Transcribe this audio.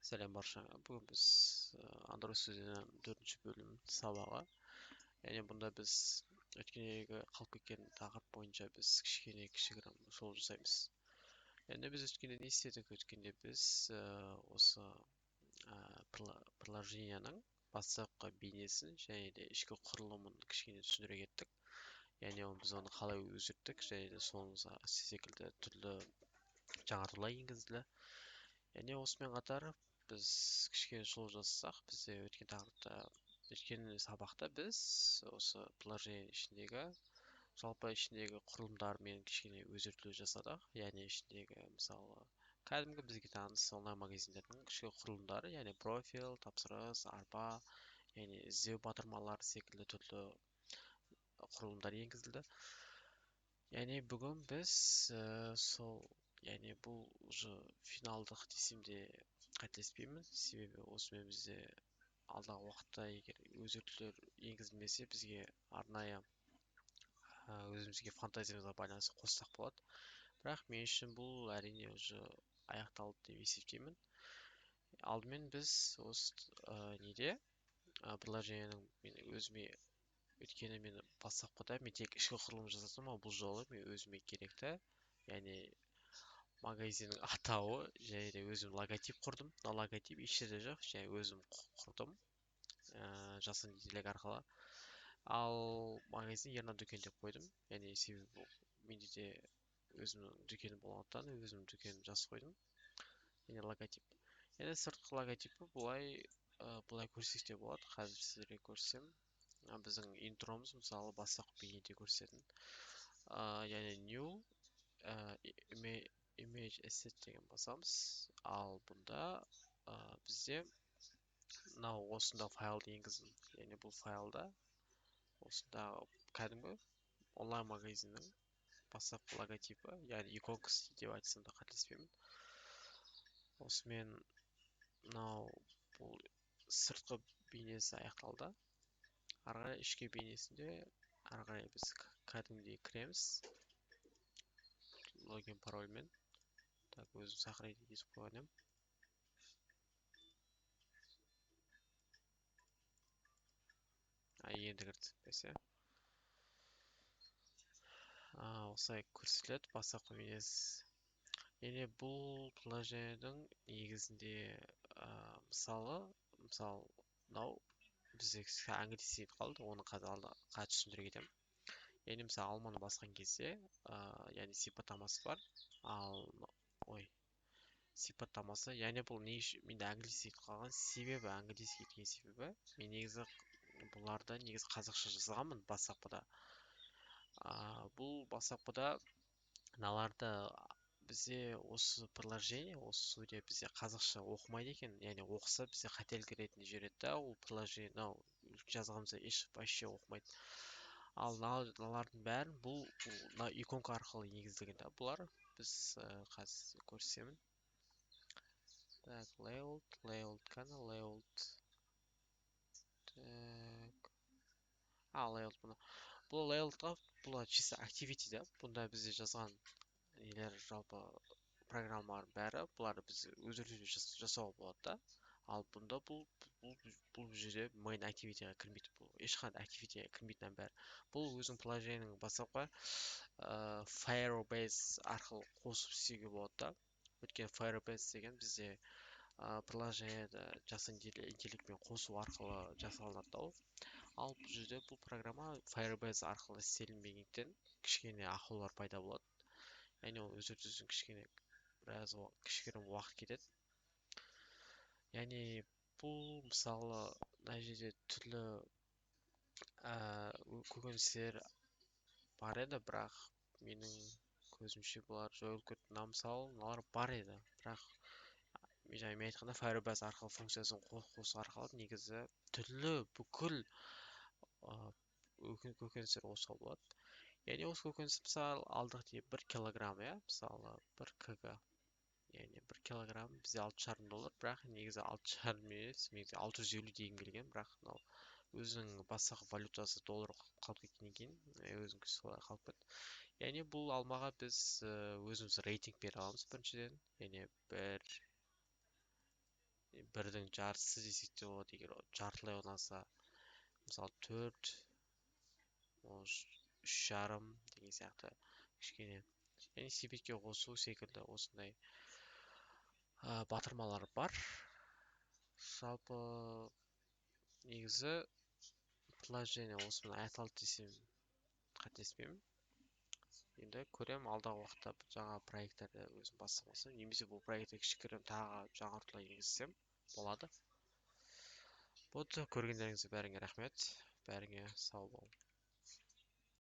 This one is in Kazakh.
Сәлем баршаңа. Бүгін біз Android сөздерінің 4-ші бөлім сабағы. Яғни бұнда біз өткендегі қалып кеткен тақырып бойынша біз кішігірім шолу жасаймыз. Енді біз өткенде не істедік? Өткенде біз осы приложенияның бастапқы бейнесін және де ішкі құрылымын кішкене түсіндіре кеттік. Яғни біз оны қалай өзгерттік және де соның секілді түрлі жаңартулар енгізілді. Яғни осымен қатар біз кішкене шолу жасасақ, бізде өткен сабақта біз осы приложение ішіндегі жалпы ішіндегі құрылымдармен кішкене өзгертулер жасадық. Яғни ішіндегі мысалы кәдімгі бізге таныс онлайн магазиндердің ішкі құрылымдары, яғни профиль, тапсырыс, арба, яғни іздеу батырмалары секілді түрлі құрылымдар енгізілді. Яғни бүгін біз яғни бұл уже финалдық десем де қателеспеймін, себебі осымен бізде алдағы уақытта егер өзгертулер енгізілмесе, бізге арнайы өзімізге фантазиямызға байланысты қоссақ болады. Бірақ мен үшін бұл әрине уже аяқталды деп есептеймін. Алдымен біз осы приложениенің мен өзіме өйткені мен бастапқыда мен тек ішкі құрылым жасадым, ал бұл жолы мен өзіме керекті, яғни магазиннің атауы және де өзім логотип құрдым. Логотип еш жерде жоқ, және өзім құрдым жасанды интеллект арқылы. Ал магазин ернар дүкен деп қойдым. Яғни себебі менде де өзімнің дүкенім болғандықтан өзімнің дүкенімді жазып қойдым. Яғни логотип. Енді сыртқы логотипі былай көрсек те болады. Қазір сіздерге көрсем. Біздің интромыз мысалы бастапқы бейнеде көрсететін. Яғни new image asset деген басамыз. Ал бұнда бізде мынау осында файлды енгіздім. Яғни бұл файлда осында кәдімгі онлайн магазиннің бастапқы логотипі, яғни иконкасы деп айтсам да қателеспеймін. Осымен мынау бұл сыртқы бейнесі аяқталды. Ары қарай ішкі бейнесінде ары қарай біз кәдімгідей кіреміз. Логин парольмен. Так, өзім сохранить етіп қойған едім. Енді кірді. Бәсе. Осылай көрсетіледі бастапқы бейнесі. Яғни бұл приложениенің негізінде мысалы мынау бізде английский деп қалды, оны қазір түсіндіре кетемін. Яғни мысалы алманы басқан кезде яғни сипаттамасы бар. Сипаттамасы, яғни бұл менде английский деп қалған себебі, английский деген себебі мен негізі бұларды қазақша жазғанмын бастапқыда. Бұл бастапқыда мыналарды бізде осы приложение, осы студия бізде қазақша оқымайды екен, яғни оқыса бізде қателік ретінде жібереді да, ол приложение жазғанымызда вообще оқымайды. Ал мыналардың бәрін бұл иконка арқылы енгізілген да, бұлар біз қазір көрсетемін. Так, layout қана, layout. Так. Layout бұны. Бұл layoutқа, бұл чисто activity да. Бұнда бізде жазған нелер жалпы программалар бәрі, бұларды біз өзгертулер жасауға болады да. Ал бұнда бұл жерде main activity-ға кірмейді. Бұл ешқандай activity-ға кірмейтін бәрі. Бұл өзінің приложениенің бастапқы Firebase арқылы қосып істеуге болады да. Өйткені Firebase деген бізде приложениеді жасанды интеллектпен қосу арқылы жасалынады да. Ал бұл жерде бұл программа Firebase арқылы істелінбегендіктен кішкене ақаулар пайда болады. Яғни ол өзгерту үшін кішігірім уақыт кетеді. Яғни бұл мысалы мына жерде түрлі көкөністер бар еді, бірақ менің көзімше бұлар жойылып кетті. Мыналар бар еді, бірақ мен айтқанда Firebase арқылы функциясын қосу арқылы негізі түрлі бүкіл көкөністер қосуға болады. Яғни осы көкөніс мысалы алдық дейік 1 килограмм, мысалы 1 кг. Яғни 1 килограмм бізде $6,5, бірақ негізі 6,5 емес, негізі 650 деген келген, бірақ мынау өзінің бастапқы валютасы доллар қалып кеткеннен кейін өзінің солай қалып кетті. Яғни бұл алмаға біз өзіміз рейтинг бере аламыз біріншіден. Яғни бірдің жартысы десек те болады, егер жартылай ұнаса, мысалы 4, үш жарым деген сияқты кішкене. Және себетке қосу секілді осындай батырмалар бар. Жалпы негізі приложение осымен аяқталды десем қателеспеймін. Енді көрем алдағы уақытта жаңа проекттерді өзім бастамасам, немесе бұл проектте кішігірім тағы жаңартулар енгізсем болады. Болды, көргендеріңізге бәріңе рахмет. Бәріңе сау бол.